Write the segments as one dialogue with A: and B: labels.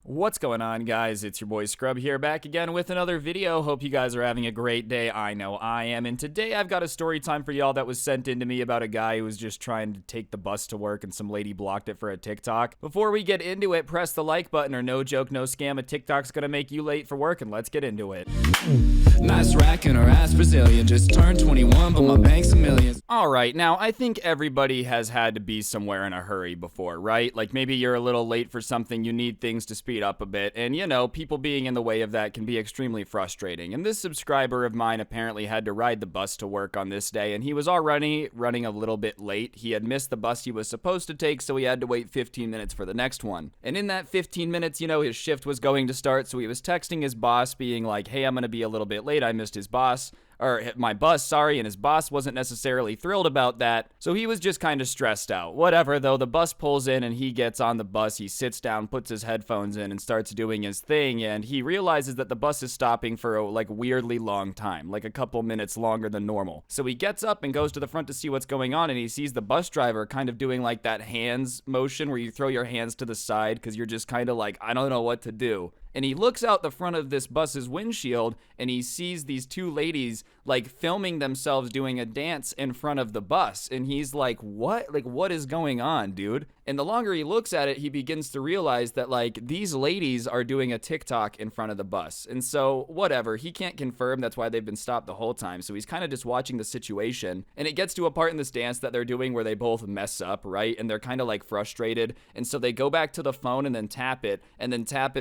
A: What's going on, guys? It's your boy Scrub here, back again with another video. Hope you guys are having a great day. I know I am. And today I've got a story time for y'all that was sent in to me about a guy who was just trying to take the bus to work and some lady blocked it for a TikTok. Before we get into it, press the like button or no joke, no scam. A TikTok's gonna make you late for work, and let's get into it.
B: Nice racking her ass Brazilian. Just turned 21, but my bank's a million.
A: Alright, now I think everybody has had to be somewhere in a hurry before, right? Like maybe you're a little late for something, you need things to speed up a bit, and you know, people being in the way of that can be extremely frustrating. And this subscriber of mine apparently had to ride the bus to work on this day, and he was already running a little bit late. He had missed the bus he was supposed to take, so he had to wait 15 minutes for the next one. And in that 15 minutes, you know, his shift was going to start, so he was texting his boss being like, hey, I'm gonna be a little bit late, I missed his boss. Or my bus, and his boss wasn't necessarily thrilled about that, so he was just kind of stressed out. Whatever, though, the bus pulls in and he gets on the bus, he sits down, puts his headphones in, and starts doing his thing, and he realizes that the bus is stopping for a, weirdly long time, like a couple minutes longer than normal. So he gets up and goes to the front to see what's going on, and he sees the bus driver kind of doing like that hands motion where you throw your hands to the side because you're just kind of like, I don't know what to do. And he looks out the front of this bus's windshield and he sees these two ladies like filming themselves doing a dance in front of the bus. And he's like, what? Like, what is going on, dude? And the longer he looks at it, he begins to realize that like these ladies are doing a TikTok in front of the bus. And so whatever, he can't confirm that's why they've been stopped the whole time. So he's kind of just watching the situation. And it gets to a part in this dance that they're doing where they both mess up, right? And they're kind of like frustrated. And so they go back to the phone and then tap it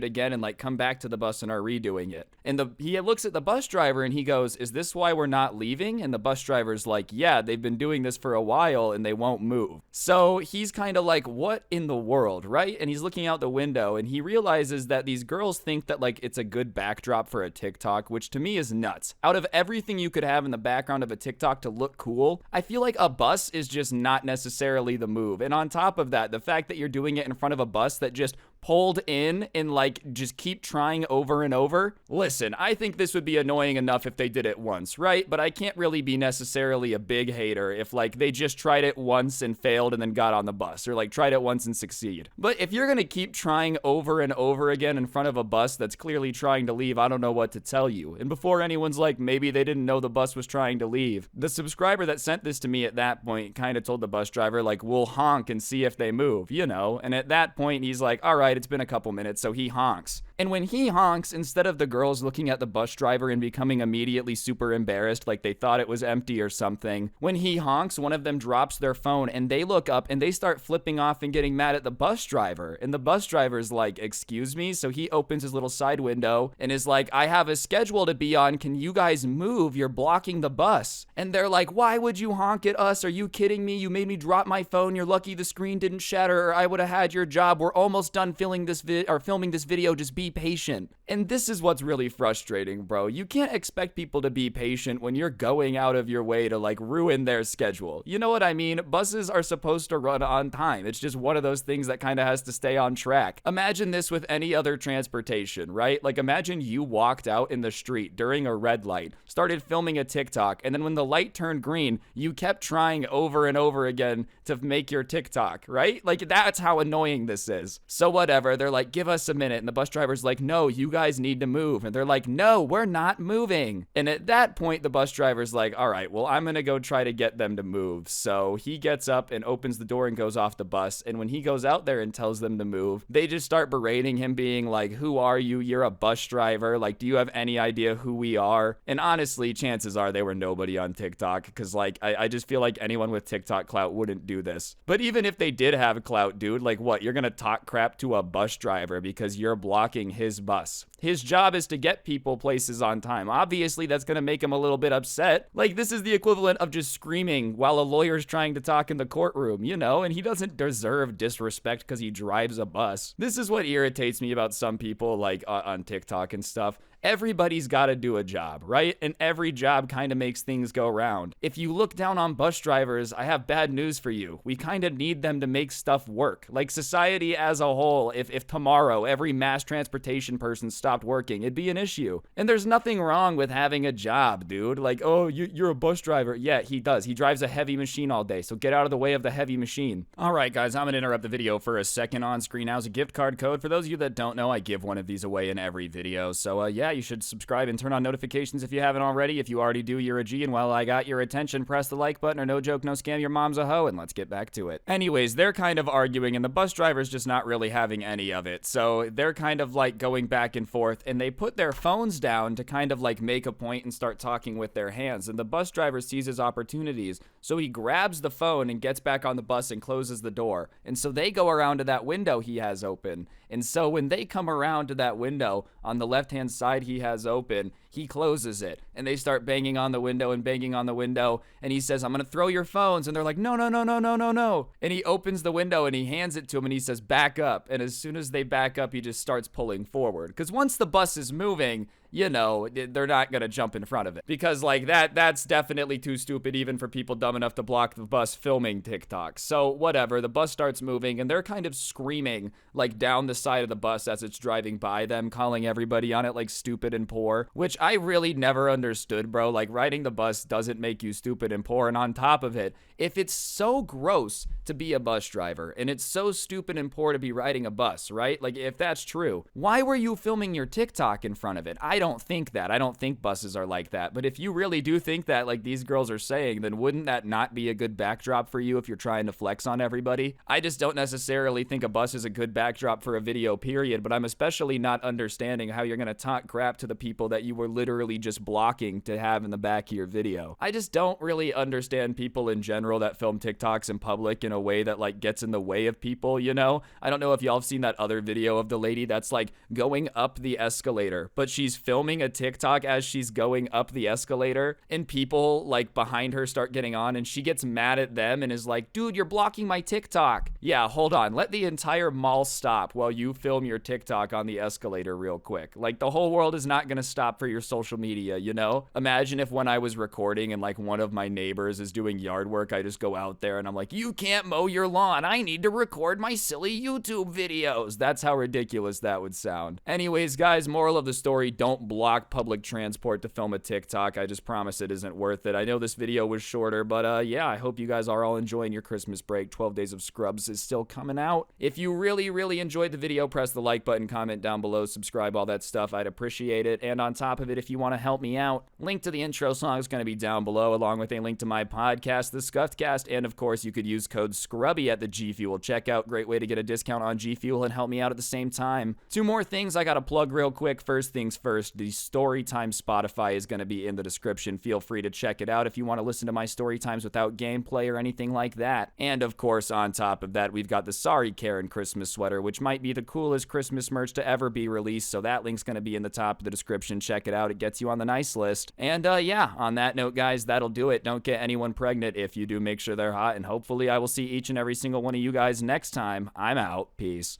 A: again and like come back to the bus and are redoing it. And he looks at the bus driver and he goes, is this why we're not leaving? And the bus driver's like, yeah, they've been doing this for a while and they won't move. So he's kind of like, what in the world, right? And he's looking out the window and he realizes that these girls think that like it's a good backdrop for a TikTok, which to me is nuts. Out of everything you could have in the background of a TikTok to look cool, I feel like a bus is just not necessarily the move. And on top of that, the fact that you're doing it in front of a bus that just pulled in and like just keep trying over and over. Listen, I think this would be annoying enough if they did it once, right? But I can't really be necessarily a big hater if like they just tried it once and failed and then got on the bus, or like tried it once and succeed. But if you're gonna keep trying over and over again in front of a bus that's clearly trying to leave, I don't know what to tell you. And before anyone's like, maybe they didn't know the bus was trying to leave, the subscriber that sent this to me at that point kind of told the bus driver like, we'll honk and see if they move, you know? And at that point he's like, all right, it's been a couple minutes, so he honks. And when he honks, instead of the girls looking at the bus driver and becoming immediately super embarrassed like they thought it was empty or something, when he honks, one of them drops their phone and they look up and they start flipping off and getting mad at the bus driver. And the bus driver's like, excuse me? So he opens his little side window and is like, I have a schedule to be on. Can you guys move? You're blocking the bus. And they're like, why would you honk at us? Are you kidding me? You made me drop my phone. You're lucky the screen didn't shatter or I would have had your job. We're almost done filming this video. Just be patient. And this is what's really frustrating, bro. You can't expect people to be patient when you're going out of your way to like ruin their schedule. You know what I mean? Buses are supposed to run on time. It's just one of those things that kind of has to stay on track. Imagine this with any other transportation, right? Like imagine you walked out in the street during a red light, started filming a TikTok, and then when the light turned green, you kept trying over and over again to make your TikTok, right? Like that's how annoying this is. So whatever, they're like, give us a minute. And the bus driver's like, no, you guys need to move. And they're like, no, we're not moving. And at that point, the bus driver's like, all right, well, I'm gonna go try to get them to move. So he gets up and opens the door and goes off the bus. And when he goes out there and tells them to move, they just start berating him, being like, who are you? You're a bus driver. Like, do you have any idea who we are? And honestly, chances are they were nobody on TikTok, because like, I just feel like anyone with TikTok clout wouldn't do this. But even if they did have clout, dude, like what? You're gonna talk crap to a bus driver because you're blocking his bus. His job is to get people places on time. Obviously, that's gonna make him a little bit upset. Like, this is the equivalent of just screaming while a lawyer's trying to talk in the courtroom, you know? And he doesn't deserve disrespect because he drives a bus. This is what irritates me about some people, like, on TikTok and stuff. everybody's got to do a job, right? And every job kind of makes things go round. If you look down on bus drivers, I have bad news for you. We kind of need them to make stuff work. Like society as a whole, if tomorrow every mass transportation person stopped working, it'd be an issue. And there's nothing wrong with having a job, dude. Like, oh, you're a bus driver. Yeah, he does. He drives a heavy machine all day, so get out of the way of the heavy machine. All right, guys, I'm gonna interrupt the video for a second. On screen now is a gift card code. For those of you that don't know, I give one of these away in every video. So yeah, you should subscribe and turn on notifications if you haven't already. If you already do, you're a G. And while I got your attention, press the like button, or no joke, no scam, your mom's a hoe. And let's get back to it. Anyways, they're kind of arguing, and the bus driver's just not really having any of it. So they're kind of like going back and forth, and they put their phones down to kind of like make a point and start talking with their hands. And the bus driver sees his opportunities, so he grabs the phone and gets back on the bus and closes the door. And so they go around to that window he has open. And so when they come around to that window on the left-hand side he has open, he closes it. And they start banging on the window and banging on the window. And he says, I'm going to throw your phones. And they're like, no, no, no, no, no, no, no. And he opens the window and he hands it to him and he says, back up. And as soon as they back up, he just starts pulling forward. Because once the bus is moving, you know, they're not going to jump in front of it. Because like that's definitely too stupid even for people dumb enough to block the bus filming TikTok. So whatever, the bus starts moving and they're kind of screaming like down the side of the bus as it's driving by them, calling everybody on it like stupid and poor, which I really never understood, bro. Like riding the bus doesn't make you stupid and poor. And on top of it, if it's so gross to be a bus driver and it's so stupid and poor to be riding a bus, right? Like if that's true, why were you filming your TikTok in front of it? I don't think that. I don't think buses are like that. But if you really do think that, like these girls are saying, then wouldn't that not be a good backdrop for you if you're trying to flex on everybody? I just don't necessarily think a bus is a good backdrop for a video, period. But I'm especially not understanding how you're going to talk crap to the people that you were literally just blocking to have in the back of your video. I just don't really understand people in general that film TikToks in public in a way that like gets in the way of people, you know? I don't know if y'all have seen that other video of the lady that's like going up the escalator, but she's filming a TikTok as she's going up the escalator, and people like behind her start getting on, and she gets mad at them and is like, dude, you're blocking my TikTok. Yeah, hold on. Let the entire mall stop while you film your TikTok on the escalator real quick. Like the whole world is not gonna stop for your social media, you know? Imagine if when I was recording and like one of my neighbors is doing yard work, I just go out there and I'm like, you can't mow your lawn. I need to record my silly YouTube videos. That's how ridiculous that would sound. Anyways, guys, moral of the story, don't block public transport to film a TikTok. I just promise it isn't worth it. I know this video was shorter, but yeah, I hope you guys are all enjoying your Christmas break. 12 Days of Scrubs is still coming out. If you really, really enjoyed the video, press the like button, comment down below, subscribe, all that stuff. I'd appreciate it. And on top of it, if you want to help me out, link to the intro song is going to be down below, along with a link to my podcast, The Scuffedcast. And of course, you could use code SCRUBBY at the G Fuel checkout. Great way to get a discount on G Fuel and help me out at the same time. Two more things I got to plug real quick. First things first, the Storytime Spotify is going to be in the description. Feel free to check it out if you want to listen to my story times without gameplay or anything like that. And of course, on top of that, we've got the Sorry Karen Christmas sweater, which might be the coolest Christmas merch to ever be released. So that link's going to be in the top of the description. Check it out. It gets you on the nice list. And yeah, on that note, guys, that'll do it. Don't get anyone pregnant. If you do, make sure they're hot. And hopefully I will see each and every single one of you guys next time. I'm out. Peace.